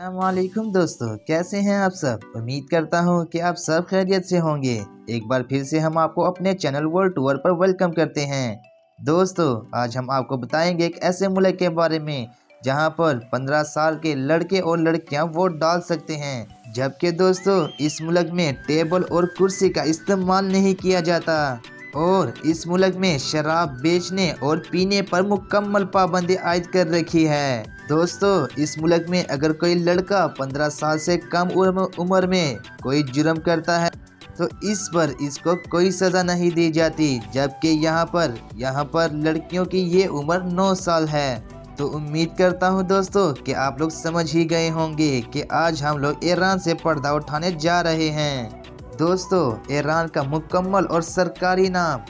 अस्सलामुअलैकुम दोस्तों, कैसे हैं आप सब। उम्मीद करता हूं कि आप सब खैरियत से होंगे। एक बार फिर से हम आपको अपने चैनल वर्ल्ड टूर पर वेलकम करते हैं। दोस्तों, आज हम आपको बताएंगे एक ऐसे मुल्क के बारे में जहां पर 15 साल के लड़के और लड़कियां वोट डाल सकते हैं। जबकि दोस्तों, इस मुल्क में टेबल और कुर्सी का इस्तेमाल नहीं किया जाता और इस मुल्क में शराब बेचने और पीने पर मुकम्मल पाबंदी आयद कर रखी है। दोस्तों, इस मुल्क में अगर कोई लड़का 15 साल से कम उम्र में कोई जुर्म करता है तो इस पर इसको कोई सज़ा नहीं दी जाती। जबकि यहाँ पर लड़कियों की ये उम्र 9 साल है। तो उम्मीद करता हूँ दोस्तों कि आप लोग समझ ही गए होंगे कि आज हम लोग ईरान से पर्दा उठाने जा रहे हैं। दोस्तों, ईरान का मुकम्मल और सरकारी नाम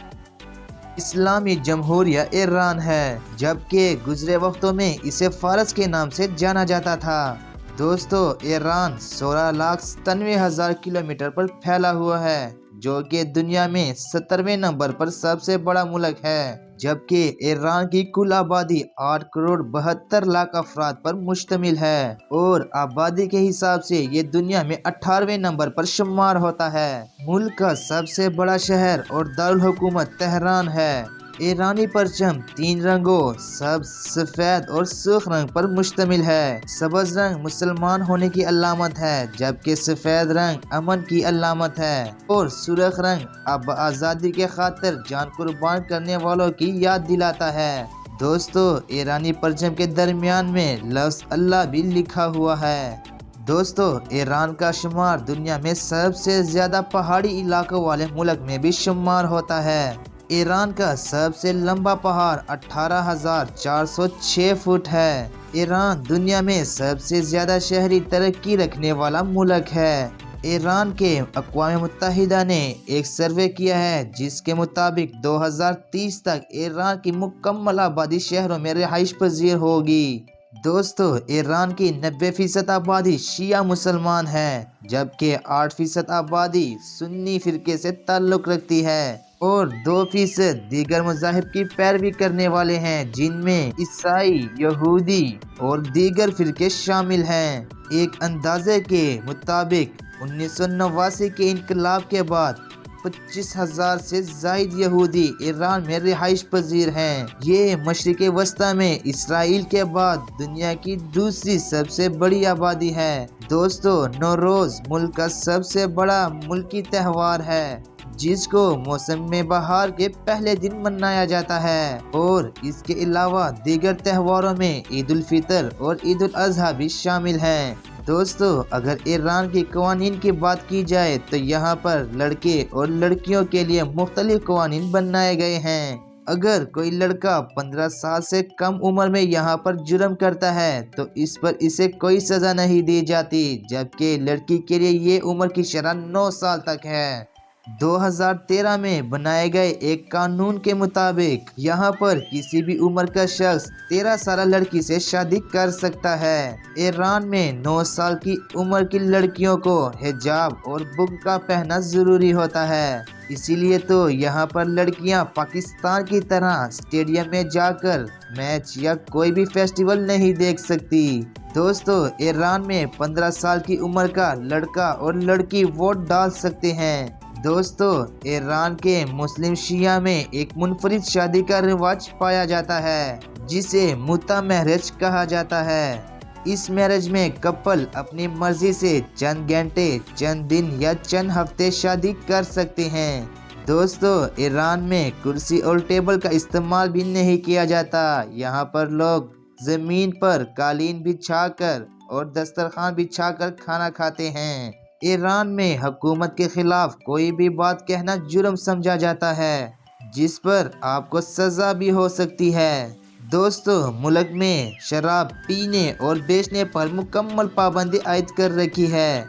इस्लामी जमहूरिया ईरान है, जबकि गुजरे वक्तों में इसे फारस के नाम से जाना जाता था। दोस्तों, ईरान 16,97,000 किलोमीटर पर फैला हुआ है, जो कि दुनिया में 17वें नंबर पर सबसे बड़ा मुल्क है। जबकि ईरान की कुल आबादी 8 करोड़ 72 लाख अफराद पर मुश्तमिल है और आबादी के हिसाब से ये दुनिया में 18वें नंबर पर शुमार होता है। मुल्क का सबसे बड़ा शहर और दारुल हुकूमत तेहरान है। ईरानी परचम 3 रंगों सब्ज, सफेद और सुर्ख रंग पर मुश्तमिल है। सब्ज रंग मुसलमान होने की अलामत है, जबकि सफेद रंग अमन की अलामत है और सुर्ख रंग अब आज़ादी के खातिर जान कुर्बान करने वालों की याद दिलाता है। दोस्तों, ईरानी परचम के दरमियान में लफ्ज़ अल्लाह भी लिखा हुआ है। दोस्तों, ईरान का शुमार दुनिया में सबसे ज्यादा पहाड़ी इलाकों वाले मुल्क में भी शुमार होता है। ईरान का सबसे लंबा पहाड़ 18,406 फुट है। ईरान दुनिया में सबसे ज्यादा शहरी तरक्की रखने वाला मुल्क है। ईरान के अक़वाम मुत्तहिदा ने एक सर्वे किया है जिसके मुताबिक 2030 तक ईरान की मुकम्मल आबादी शहरों में रिहाइश पजीर होगी। दोस्तों, ईरान की 90% आबादी शिया मुसलमान है, जबकि 8% आबादी सुन्नी फिरके से ताल्लुक़ रखती है और 2% दीगर मज़ाहिब की पैरवी करने वाले हैं, जिनमें ईसाई, यहूदी और दीगर फिरके शामिल हैं। एक अंदाजे के मुताबिक 1989 के इनकलाब के बाद 25,000 से ज़ायद यहूदी ईरान में रिहाइश पजीर हैं। ये मशरिक़ वस्ता में इसराइल के बाद दुनिया की दूसरी सबसे बड़ी आबादी है। दोस्तों, नौरोज़ मुल्क का सबसे बड़ा मुल्की त्यौहार है, जिसको मौसम में बहार के पहले दिन मनाया जाता है और इसके अलावा दीगर त्योहारों में ईद उल फितर और ईद उल अज़हा भी शामिल हैं। दोस्तों, अगर ईरान के कवानीन की बात की जाए तो यहाँ पर लड़के और लड़कियों के लिए मुख्तलिफ कवानीन बनाए गए हैं। अगर कोई लड़का 15 साल से कम उम्र में यहाँ पर जुर्म करता है तो इस पर इसे कोई सज़ा नहीं दी जाती, जबकि लड़की के लिए ये उम्र की शरह 9 साल तक है। 2013 में बनाए गए एक कानून के मुताबिक यहाँ पर किसी भी उम्र का शख्स 13 साल लड़की से शादी कर सकता है। ईरान में 9 साल की उम्र की लड़कियों को हिजाब और बुर्का पहनना जरूरी होता है। इसीलिए तो यहाँ पर लड़कियाँ पाकिस्तान की तरह स्टेडियम में जाकर मैच या कोई भी फेस्टिवल नहीं देख सकती। दोस्तों, ईरान में 15 साल की उम्र का लड़का और लड़की वोट डाल सकते हैं। दोस्तों, ईरान के मुस्लिम शिया में एक मुनफरिद शादी का रिवाज पाया जाता है, जिसे मुता मैरिज कहा जाता है। इस मैरिज में कपल अपनी मर्जी से चंद घंटे, चंद दिन या चंद हफ्ते शादी कर सकते हैं। दोस्तों, ईरान में कुर्सी और टेबल का इस्तेमाल भी नहीं किया जाता। यहाँ पर लोग जमीन पर कालीन बिछाकर और दस्तरखान बिछाकर खाना खाते हैं। ईरान में हुकूमत के खिलाफ कोई भी बात कहना जुर्म समझा जाता है, जिस पर आपको सज़ा भी हो सकती है। दोस्तों, मुल्क में शराब पीने और बेचने पर मुकम्मल पाबंदी आयद कर रखी है,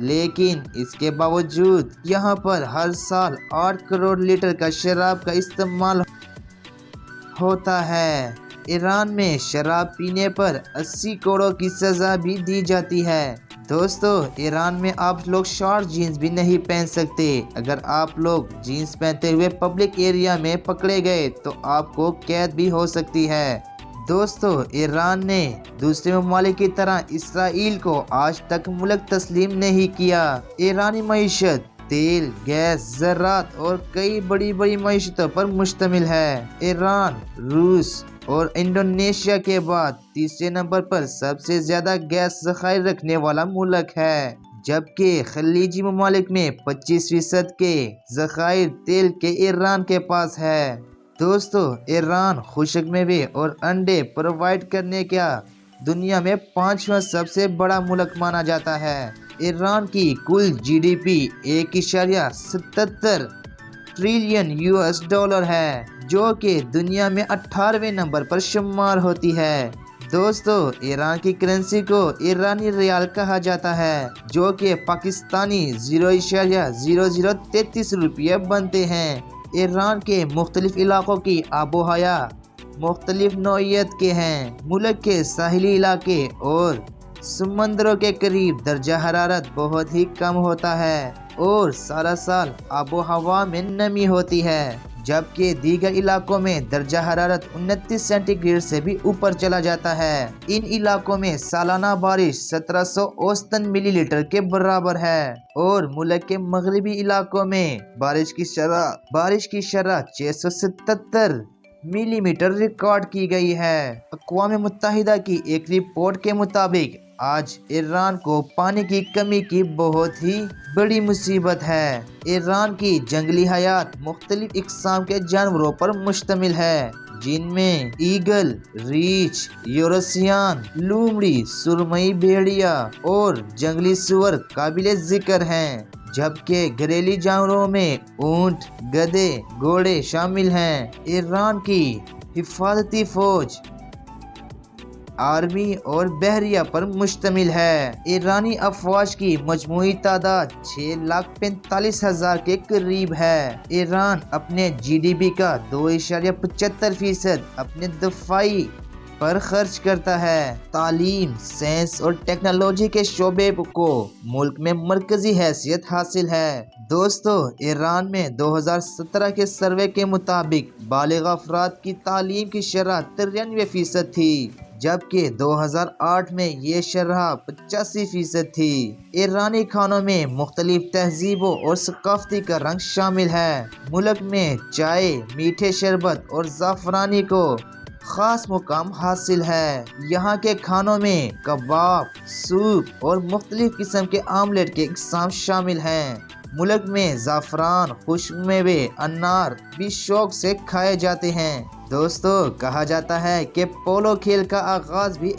लेकिन इसके बावजूद यहाँ पर हर साल 8 करोड़ लीटर का शराब का इस्तेमाल होता है। ईरान में शराब पीने पर 80 करोड़ की सज़ा भी दी जाती है। दोस्तों, ईरान में आप लोग शॉर्ट जीन्स भी नहीं पहन सकते। अगर आप लोग जीन्स पहनते हुए पब्लिक एरिया में पकड़े गए तो आपको कैद भी हो सकती है। दोस्तों ईरान ने दूसरे ममालिक की तरह इसराइल को आज तक मुल्क तस्लीम नहीं किया। ईरानी मईशत तेल, गैस, ज़रात और कई बड़ी बड़ी मईशतों पर मुश्तमिल है। ईरान, रूस और इंडोनेशिया के बाद तीसरे नंबर पर सबसे ज्यादा गैस ज़खायर रखने वाला मुल्क है, जबकि खलीजी ममालिक में 25% के ज़खायर तेल के ईरान के पास है। दोस्तों ईरान खुशक मेवे और अंडे प्रोवाइड करने का दुनिया में 5वां सबसे बड़ा मुल्क माना जाता है। ईरान की कुल जीडीपी 1.77 ट्रिलियन यूएस डॉलर है, जो कि दुनिया में 18वें नंबर पर शुमार होती है। दोस्तों ईरान की करेंसी को ईरानी रियाल कहा जाता है, जो कि पाकिस्तानी 0.0033 रुपये बनते हैं। ईरान के मुख्तलिफ इलाकों की आबोहवा मुख्तलिफ नौइयत के हैं। मुल्क के साहिली इलाके और समंदरों के करीब दर्जा हरारत बहुत ही कम होता है और सारा साल आबो हवा में नमी होती है, जबकि दीगर इलाकों में दर्जा हरारत 29 सेंटीग्रेड से भी ऊपर चला जाता है। इन इलाकों में सालाना बारिश 1700 औसतन मिलीलीटर के बराबर है और मुल्क के मगरबी इलाकों में बारिश की शरह 677 मिलीमीटर रिकॉर्ड की गई है। अक़वाम मुत्तहिदा की एक रिपोर्ट के मुताबिक आज ईरान को पानी की कमी की बहुत ही बड़ी मुसीबत है। ईरान की जंगली हयात मुख्तलिफ इक़साम के जानवरों पर मुश्तमिल है, जिनमें ईगल, रीछ, यूरोसियन, लोमड़ी, सुरमई भेड़िया और जंगली सुअर काबिले जिक्र हैं, जबकि घरेलू जानवरों में ऊंट, गधे, घोड़े शामिल हैं। ईरान की हिफाजती फौज आर्मी और बहरिया पर मुश्तमिल है। ईरानी अफवाज की मजमूई तादाद 6,45,000 के करीब है। ईरान अपने जीडीपी का 2.75% अपने दफाई पर खर्च करता है। तालीम, साइंस और टेक्नोलॉजी के शोबे को मुल्क में मरकजी हैसियत हासिल है। दोस्तों ईरान में 2017 के सर्वे के मुताबिक बालिग अफराद की तालीम की शरह 93% थी, जबकि 2008 में ये शरह 85% थी। ईरानी खानों में मुख्तलिफ तहजीबों और सकाफती का रंग शामिल है। मुल्क में चाय, मीठे शरबत और ज़ाफ़रानी को खास मुकाम हासिल है। यहाँ के खानों में कबाब, सूप और मुख्तलिफ किस्म के आमलेट के इक़साम शामिल हैं। मुल्क में ज़ाफ़रान, खुश्क मेवे, अनार भी शौक से खाए जाते हैं। दोस्तों कहा जाता है कि पोलो खेल का आगाज भी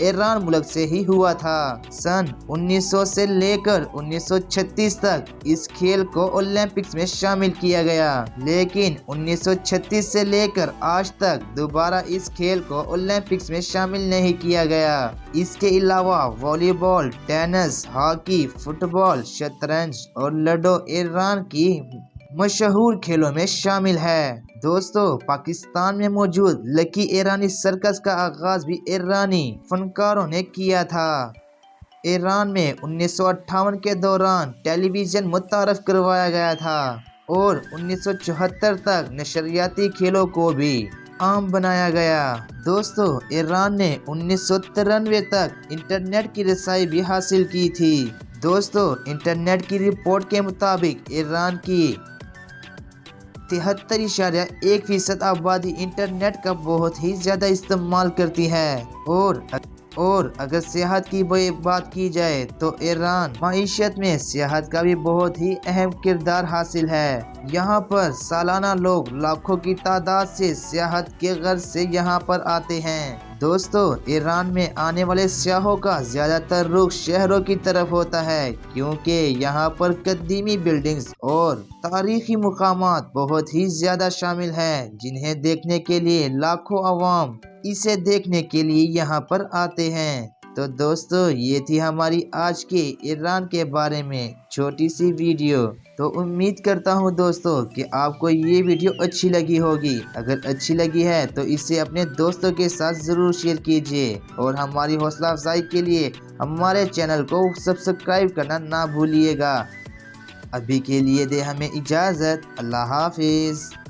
ईरान मुल्क से ही हुआ था। सन 1900 से लेकर 1936 तक इस खेल को ओलंपिक्स में शामिल किया गया, लेकिन 1936 से लेकर आज तक दोबारा इस खेल को ओलंपिक्स में शामिल नहीं किया गया। इसके अलावा वॉलीबॉल, टेनिस, हॉकी, फुटबॉल, शतरंज और लूडो ईरान की मशहूर खेलों में शामिल है। दोस्तों पाकिस्तान में मौजूद लकी ईरानी सर्कस का आगाज भी ईरानी फनकारों ने किया था। ईरान में 1958 के दौरान टेलीविज़न मुतारफ करवाया गया था और 1974 तक नशरियाती खेलों को भी आम बनाया गया। दोस्तों ईरान ने 1993 तक इंटरनेट की रसाई भी हासिल की थी। दोस्तों इंटरनेट की रिपोर्ट के मुताबिक ईरान की 73.1% आबादी इंटरनेट का बहुत ही ज़्यादा इस्तेमाल करती है और अगर सेहत की बात की जाए तो ईरान माईशत में सेहत का भी बहुत ही अहम किरदार हासिल है। यहाँ पर सालाना लोग लाखों की तादाद से सेहत के गर्ज से यहाँ पर आते हैं। दोस्तों ईरान में आने वाले सयाहों का ज़्यादातर रुख शहरों की तरफ होता है, क्योंकि यहाँ पर कदीमी बिल्डिंग्स और तारीखी मुकामात बहुत ही ज़्यादा शामिल हैं, जिन्हें देखने के लिए लाखों अवाम इसे देखने के लिए यहाँ पर आते हैं। तो दोस्तों ये थी हमारी आज के ईरान के बारे में छोटी सी वीडियो। तो उम्मीद करता हूँ दोस्तों कि आपको ये वीडियो अच्छी लगी होगी। अगर अच्छी लगी है तो इसे अपने दोस्तों के साथ ज़रूर शेयर कीजिए और हमारी हौसला अफजाई के लिए हमारे चैनल को सब्सक्राइब करना ना भूलिएगा। अभी के लिए दे हमें इजाज़त। अल्लाह हाफिज़।